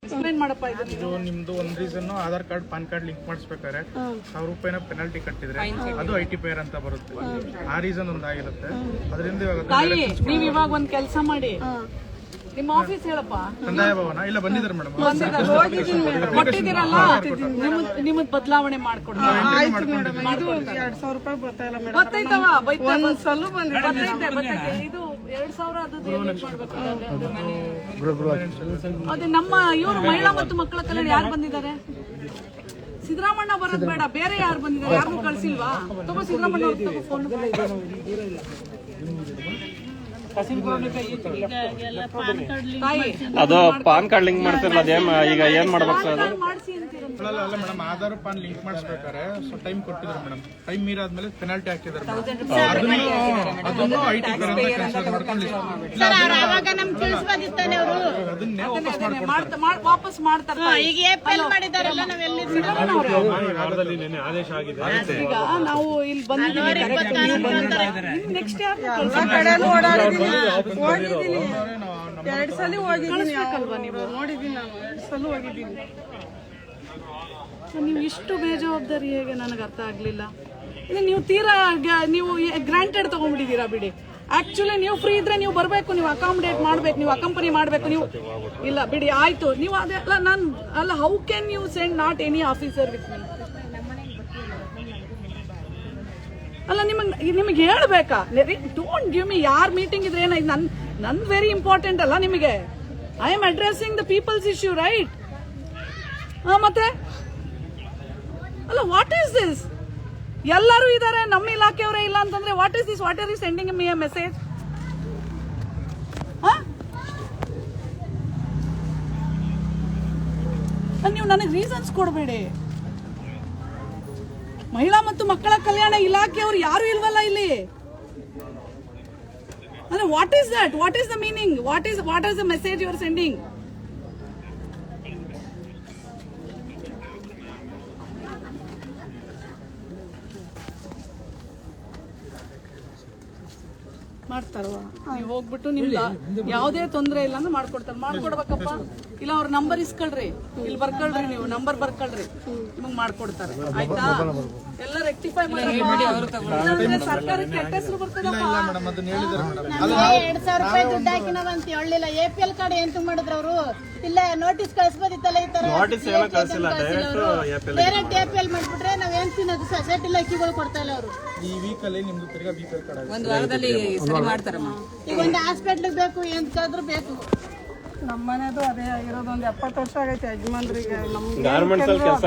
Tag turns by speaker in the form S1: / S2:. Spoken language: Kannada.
S1: ಎಕ್ಸ್ಪ್ಲೈನ್ ಮಾಡಪ್ಪ
S2: ಇದು ನಿಮ್ದು ಒಂದ್ reason Aadhaar card PAN card link ಮಾಡಿಸ್ಬೇಕಾದ್ರೆ 1000 ರೂಪಾಯಿನ ಪೆನಾಲ್ಟಿ ಕಟ್ಟಿದ್ರೆ ಅದು ಐಟಿ ಪೇಯರ್ ಅಂತ ಬರುತ್ತೆ. ಆ ರೀಸನ್ ಒಂದಾಗಿರುತ್ತೆ. ಅದರಿಂದ
S1: ನೀವ್ ಇವಾಗ ಒಂದ್ ಕೆಲಸ ಮಾಡಿ, ನಿಮ್ಮ ಆಫೀಸ್ ಹೇಳಪ್ಪ.
S2: ಕಂದಾಯ ಭವನ ಇಲ್ಲ ಬಂದಿದ್ದಾರೆ ಮೇಡಮ್,
S1: ಕೊಟ್ಟಿದ್ದೀರಲ್ಲ, ನಿಮ್ಮದ್ ಬದಲಾವಣೆ ಮಾಡ್ಕೊಡ್ತಾರೆ. ಬರ್ತೈತವ ಇದು 2000 ಅದೇ ನಮ್ಮ ಇವರು ಮಹಿಳಾ ಮತ್ತು ಮಕ್ಕಳ ಕಲ್ಯಾಣ ಯಾರು ಬಂದಿದ್ದಾರೆ? ಸಿದ್ದರಾಮಣ್ಣ ಬರೋದ್ ಬೇಡ, ಬೇರೆ ಯಾರು ಬಂದಿದ್ದಾರೆ? ಯಾರನ್ನೂ ಕಳ್ಸಿಲ್ವಾ? ತಗೋ ಸಿದ್ದರಾಮಣ್ಣ ಫೋನ್.
S3: ಅದು ಪಾನ್ ಕಾರ್ಡ್ ಲಿಂಕ್ ಮಾಡ್ತಿರಲ್ಲ, ಈಗ ಏನ್ ಮಾಡ್ಬೇಕು ಸರ್?
S2: ಅಲ್ಲ ಮೇಡಮ್, ಆಧಾರ್ ಪಾನ್ ಲಿಂಕ್ ಮಾಡಿಸ್ಬೇಕಾದ್ರೆ ಟೈಮ್ ಕೊಟ್ಟಿದ್ರು ಮೇಡಮ್. ಟೈಮ್ ಮೀರಾದ್ಮೇಲೆ ಪೆನಾಲ್ಟಿ ಹಾಕಿದ್ದಾರೆ. ಅದನ್ನು ಐಟಿ
S1: ವಾಪಸ್ ಮಾಡ್ತಾರೆ. ಈಗ ನಾವು ಇಲ್ಲಿ ಬಂದಿದ್ದೀವಿ. ನೆಕ್ಸ್ಟ್
S4: ಎರಡು ಸಲ ಹೋಗಿದ್ದೀನಿ, ನೀವು ನೋಡಿದ್ದೀನಿ. ನಾನು 2 ಸಲ ಹೋಗಿದ್ದೀನಿ.
S1: ನೀವು ಇಷ್ಟು ಬೇಜವಾಬ್ದಾರಿ ಹೇಗೆ ನನಗೆ ಅರ್ಥ ಆಗ್ಲಿಲ್ಲ. ನೀವು ತೀರಾ ನೀವು ಗ್ರಾಂಟೆಡ್ ತಗೊಂಡ್ಬಿಟ್ಟಿದ್ದೀರಾ ಬಿಡಿ. ಆಕ್ಚುಲಿ ನೀವು ಫ್ರೀ ಇದ್ರೆ ನೀವು ಬರಬೇಕು, ನೀವು ಅಕಾಮಡೇಟ್ ಮಾಡ್ಬೇಕು, ನೀವು ಅಕಂಪನಿ ಮಾಡ್ಬೇಕು. ನೀವು ಇಲ್ಲ ಬಿಡಿ, ಆಯ್ತು. ನೀವು ಅದೆಲ್ಲ ನಾನು ಅಲ್ಲ, how can you send not any officer with me? ಅಲ್ಲ ನಿಮಗೆ ಹೇಳ್ಬೇಕಾ? ಡೋಂಟ್ ಗಿವ್ ಮಿ ಯಾರ್ ಮೀಟಿಂಗ್ ಇದ್ರೆ ಏನಾಯ್ತು? ನನ್ ವೆರಿ ಇಂಪಾರ್ಟೆಂಟ್ ಅಲ್ಲ ನಿಮಗೆ? I am addressing the peoples issue, right? ಮತ್ತೆ ಅಲ್ಲ, ವಾಟ್ ಈಸ್ ದಿಸ್? ಎಲ್ಲರೂ ಇದ್ದಾರೆ, ನಮ್ಮ ಇಲಾಖೆಯವರೇ ಇಲ್ಲ ಅಂತಂದ್ರೆ what is this? What are you sending me a message? ನೀವು ನನಗೆ ರೀಸನ್ಸ್ ಕೊಡಬೇಡಿ. ಮಹಿಳಾ ಮತ್ತು ಮಕ್ಕಳ ಕಲ್ಯಾಣ ಇಲಾಖೆಯವರು ಯಾರು ಇಲ್ವಲ್ಲ ಇಲ್ಲಿ. ಅಂದ್ರೆ what is that? What is the meaning? What is the message you are sending? ಮಾಡ್ತಾರವ? ನೀವು ಹೋಗ್ಬಿಟ್ಟು ನಿಮ್ದು ಯಾವುದೇ ತೊಂದರೆ ಇಲ್ಲ ಅಂದ್ರೆ ಮಾಡ್ಕೊಡ್ಬೇಕಪ್ಪ. ಇಲ್ಲ ಅವ್ರ ನಂಬರ್ ಇಸ್ಕೊಳ್ರಿ, ಇಲ್ಲಿ ಬರ್ಕೊಳ್ರಿ, ನೀವು ನಂಬರ್ ಬರ್ಕೊಳ್ರಿ, ನಿಮಗ್ ಮಾಡ್ಕೊಡ್ತಾರೆ. ಆಯ್ತಾ? ಎಲ್ಲ ರೆಕ್ಟಿಫೈ ಮಾಡಿ. ಸರ್ಕಾರಕ್ಕೆ ಕೆಟ್ಟ ಹೆಸರು ಬರ್ತದಪ್ಪ.
S5: 2000 ರೂಪಾಯಿ ದುಡ್ಡು ಹಾಕಿನವ ಅಂತ ಹೇಳಿಲ್ಲ. APL ಕಾರ್ಡ್ ಎಂತ ಮಾಡಿದ್ರು ಅವರು? ಇಲ್ಲ ನೋಟಿಸ್ ಕಳಿಸ್ಬೋದಿತ್ತಲ್ಲ. ಈ ತರ ಡೈರೆಕ್ಟ್ APL ಮಾಡ್ಬಿಟ್ರೆ ನಾವ್ ಏನ್ ತಿನ್ನೋದು? ಸೊಸೈಟಿ ಅಕ್ಕಿಗಳು ಕೊಡ್ತಾ ಇಲ್ಲ ಅವರು.
S2: ಈ ವೀಕ್ ಅಲ್ಲಿ ನಿಮ್ದು ತಿರ್ಗಾ BPL ಕಾರ್ಡ್
S6: ಒಂದು ವಾರದಲ್ಲಿ ಸರಿ ಮಾಡ್ತಾರಮ್ಮ.
S5: ಈಗ ಒಂದು ಹಾಸ್ಪಿಟ್ಲಿಗೆ ಬೇಕು, ಎಂತಾದ್ರೂ ಬೇಕು.
S4: ನಮ್ಮನೆದು ಅದೇ ಇರೋದೊಂದು 70 ವರ್ಷ ಆಗೈತೆ ಯಜಮಾನ್ರಿಗೆ.
S3: ಗಾರ್ಮೆಂಟ್ಸ್ ಅಲ್ಲಿ ಕೆಲಸ